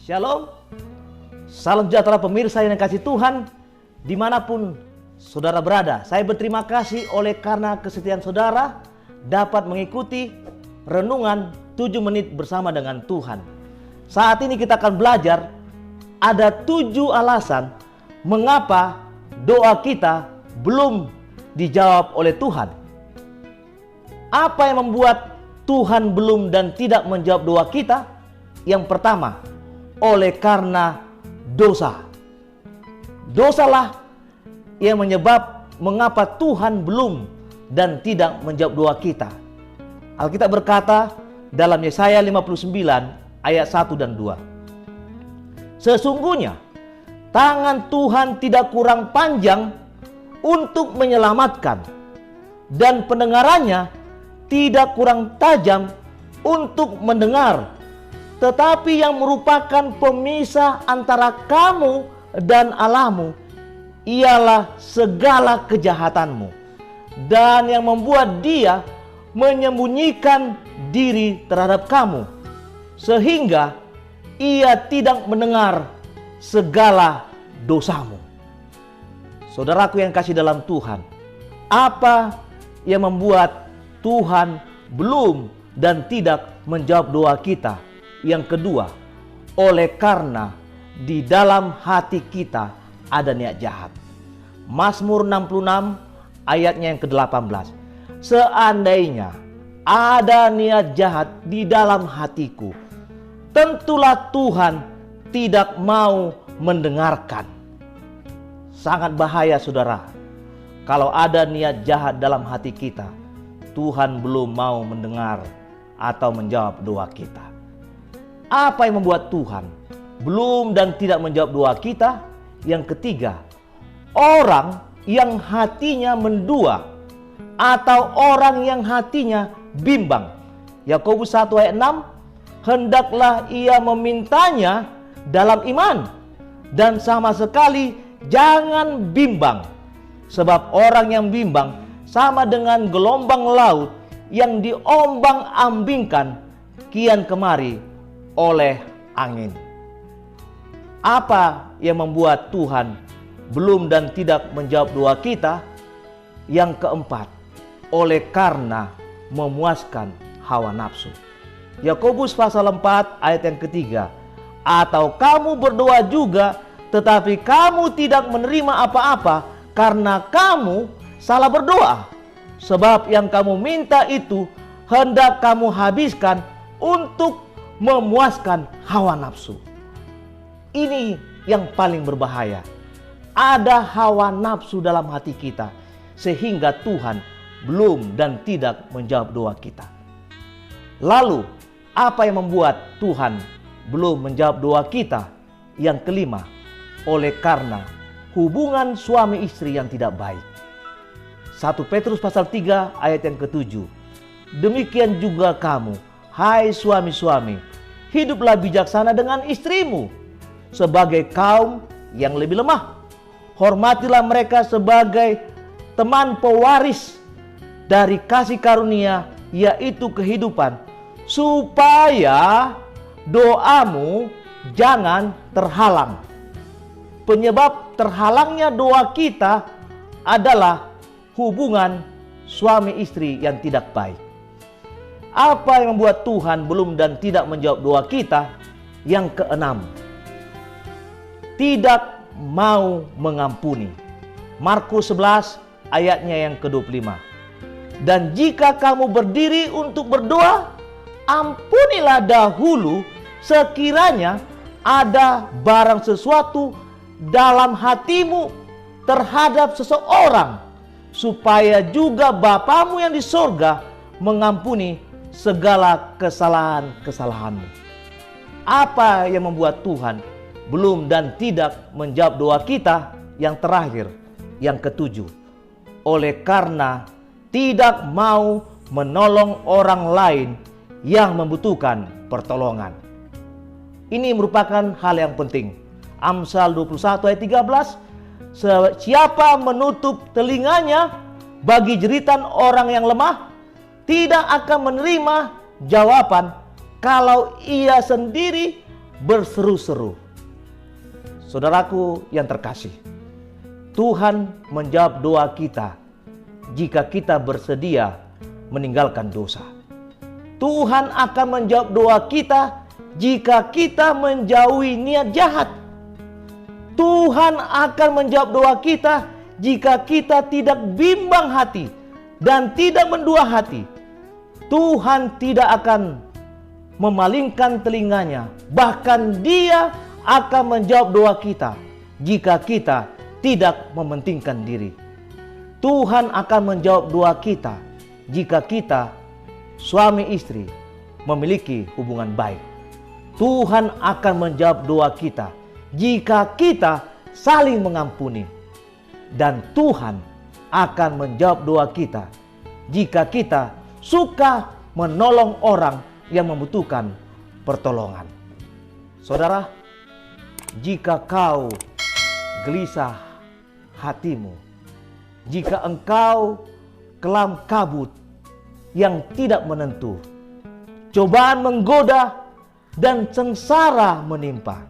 Shalom, salam sejahtera pemirsa yang kasih Tuhan dimanapun saudara berada. Saya berterima kasih oleh karena kesetiaan saudara dapat mengikuti renungan 7 menit bersama dengan Tuhan. Saat ini kita akan belajar ada 7 alasan mengapa doa kita belum dijawab oleh Tuhan. Apa yang membuat Tuhan belum dan tidak menjawab doa kita? Yang pertama, oleh karena dosa. Dosalah yang mengapa Tuhan belum dan tidak menjawab doa kita. Alkitab berkata dalam Yesaya 59 ayat 1 dan 2. Sesungguhnya tangan Tuhan tidak kurang panjang untuk menyelamatkan, dan pendengarannya tidak kurang tajam untuk mendengar. Tetapi yang merupakan pemisah antara kamu dan Allahmu ialah segala kejahatanmu, dan yang membuat dia menyembunyikan diri terhadap kamu, sehingga ia tidak mendengar segala dosamu. Saudaraku yang kasih dalam Tuhan, apa yang membuat Tuhan belum dan tidak menjawab doa kita? Yang kedua, oleh karena di dalam hati kita ada niat jahat. Mazmur 66 ayatnya yang ke-18. Seandainya ada niat jahat di dalam hatiku, tentulah Tuhan tidak mau mendengarkan. Sangat bahaya saudara, kalau ada niat jahat dalam hati kita, Tuhan belum mau mendengar atau menjawab doa kita. Apa yang membuat Tuhan belum dan tidak menjawab doa kita? Yang ketiga, orang yang hatinya mendua atau orang yang hatinya bimbang. Yakobus 1 ayat 6, hendaklah ia memintanya dalam iman, dan sama sekali jangan bimbang. Sebab orang yang bimbang sama dengan gelombang laut yang diombang-ambingkan kian kemari oleh angin. Apa yang membuat Tuhan belum dan tidak menjawab doa kita? Yang keempat, oleh karena memuaskan hawa nafsu. Yakobus pasal 4 ayat yang ketiga. Atau kamu berdoa juga, tetapi kamu tidak menerima apa-apa karena kamu salah berdoa. Sebab yang kamu minta itu hendak kamu habiskan untuk memuaskan hawa nafsu. Ini yang paling berbahaya. Ada hawa nafsu dalam hati kita, sehingga Tuhan belum dan tidak menjawab doa kita. Lalu, apa yang membuat Tuhan belum menjawab doa kita? Yang kelima, oleh karena hubungan suami istri yang tidak baik. 1 Petrus pasal 3 ayat yang ke-7. Demikian juga kamu, hai suami-suami, hiduplah bijaksana dengan istrimu sebagai kaum yang lebih lemah. Hormatilah mereka sebagai teman pewaris dari kasih karunia, yaitu kehidupan, supaya doamu jangan terhalang. Penyebab terhalangnya doa kita adalah hubungan suami istri yang tidak baik. Apa yang membuat Tuhan belum dan tidak menjawab doa kita? Yang keenam, tidak mau mengampuni. Markus 11 ayatnya yang ke-25. Dan jika kamu berdiri untuk berdoa, ampunilah dahulu sekiranya ada barang sesuatu dalam hatimu terhadap seseorang, supaya juga Bapamu yang di sorga mengampuni segala kesalahan-kesalahanmu. Apa yang membuat Tuhan belum dan tidak menjawab doa kita? Yang terakhir, yang ketujuh, oleh karena tidak mau menolong orang lain yang membutuhkan pertolongan. Ini merupakan hal yang penting. Amsal 21 ayat 13, siapa menutup telinganya bagi jeritan orang yang lemah, tidak akan menerima jawaban kalau ia sendiri berseru-seru. Saudaraku yang terkasih, Tuhan menjawab doa kita jika kita bersedia meninggalkan dosa. Tuhan akan menjawab doa kita jika kita menjauhi niat jahat. Tuhan akan menjawab doa kita jika kita tidak bimbang hati dan tidak mendua hati. Tuhan tidak akan memalingkan telinganya, bahkan Dia akan menjawab doa kita jika kita tidak mementingkan diri. Tuhan akan menjawab doa kita jika kita suami istri memiliki hubungan baik. Tuhan akan menjawab doa kita jika kita saling mengampuni. Dan Tuhan akan menjawab doa kita jika kita suka menolong orang yang membutuhkan pertolongan. Saudara, jika kau gelisah hatimu, jika engkau kelam kabut yang tidak menentu, cobaan menggoda dan sengsara menimpa,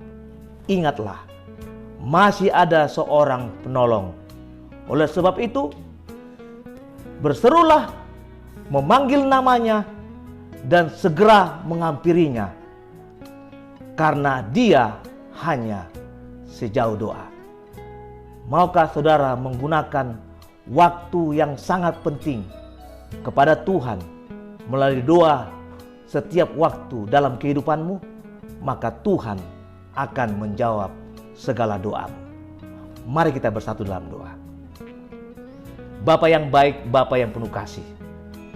ingatlah, masih ada seorang penolong. Oleh sebab itu, berserulah, memanggil namanya, dan segera menghampirinya, karena Dia hanya sejauh doa. Maukah saudara menggunakan waktu yang sangat penting kepada Tuhan melalui doa setiap waktu dalam kehidupanmu? Maka Tuhan akan menjawab segala doamu. Mari kita bersatu dalam doa. Bapa yang baik, Bapa yang penuh kasih,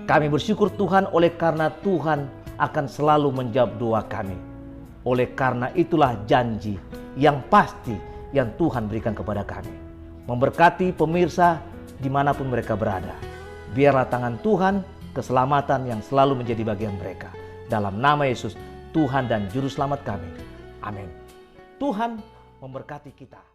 kami bersyukur Tuhan oleh karena Tuhan akan selalu menjawab doa kami. Oleh karena itulah janji yang pasti yang Tuhan berikan kepada kami. Memberkati pemirsa dimanapun mereka berada. Biarlah tangan Tuhan, keselamatan yang selalu menjadi bagian mereka. Dalam nama Yesus, Tuhan dan Juru Selamat kami. Amin. Tuhan memberkati kita.